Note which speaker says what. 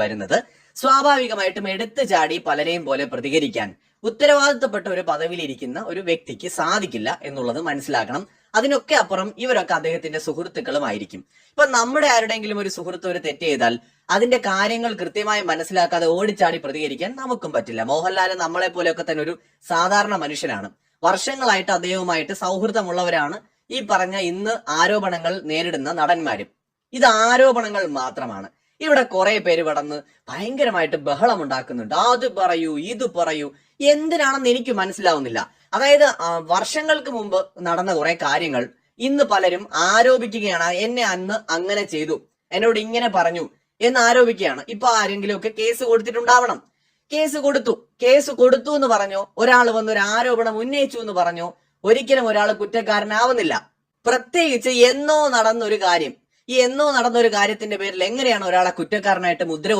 Speaker 1: വരുന്നത് സ്വാഭാവികമായിട്ടും എടുത്തു ചാടി പലരെയും പോലെ പ്രതികരിക്കാൻ ഉത്തരവാദിത്തപ്പെട്ട ഒരു പദവിയിലിരിക്കുന്ന ഒരു വ്യക്തിക്ക് സാധിക്കില്ല എന്നുള്ളത് മനസ്സിലാക്കണം. അതിനൊക്കെ അപ്പുറം ഇവരൊക്കെ അദ്ദേഹത്തിന്റെ സുഹൃത്തുക്കളുമായിരിക്കും. ഇപ്പൊ നമ്മുടെ ആരുടെങ്കിലും ഒരു സുഹൃത്ത് ഒരു തെറ്റ് ചെയ്താൽ അതിന്റെ കാര്യങ്ങൾ കൃത്യമായി മനസ്സിലാക്കാതെ ഓടിച്ചാടി പ്രതികരിക്കാൻ നമുക്കും പറ്റില്ല. മോഹൻലാൽ നമ്മളെ പോലെയൊക്കെ തന്നെ ഒരു സാധാരണ മനുഷ്യനാണ്. വർഷങ്ങളായിട്ട് അദ്ദേഹവുമായിട്ട് സൗഹൃദമുള്ളവരാണ് ഈ പറഞ്ഞ ഇന്ന് ആരോപണങ്ങൾ നേരിടുന്ന നടന്മാരും. ഇത് ആരോപണങ്ങൾ മാത്രമാണ്. ഇവിടെ കുറെ പേര് കടന്ന് ഭയങ്കരമായിട്ട് ബഹളം ഉണ്ടാക്കുന്നുണ്ട്. അത് പറയൂ ഇത് പറയൂ, എന്തിനാണെന്ന് എനിക്ക് മനസ്സിലാവുന്നില്ല. അതായത് വർഷങ്ങൾക്ക് മുമ്പ് നടന്ന കുറെ കാര്യങ്ങൾ ഇന്ന് പലരും ആരോപിക്കുകയാണ്. എന്നെ അന്ന് അങ്ങനെ ചെയ്തു, എന്നോട് ഇങ്ങനെ പറഞ്ഞു എന്ന് ആരോപിക്കുകയാണ്. ഇപ്പൊ ആരെങ്കിലും ഒക്കെ കേസ് കൊടുത്തിട്ടുണ്ടാവണം. കേസ് കൊടുത്തു എന്ന് പറഞ്ഞോ, ഒരാൾ വന്ന് ഒരു ആരോപണം ഉന്നയിച്ചു എന്ന് പറഞ്ഞോ ഒരിക്കലും ഒരാൾ കുറ്റക്കാരനാവുന്നില്ല. പ്രത്യേകിച്ച് എന്നോ നടന്നൊരു കാര്യം. ഈ എന്നോ നടന്ന ഒരു കാര്യത്തിന്റെ പേരിൽ എങ്ങനെയാണ് ഒരാളെ കുറ്റക്കാരനായിട്ട് മുദ്ര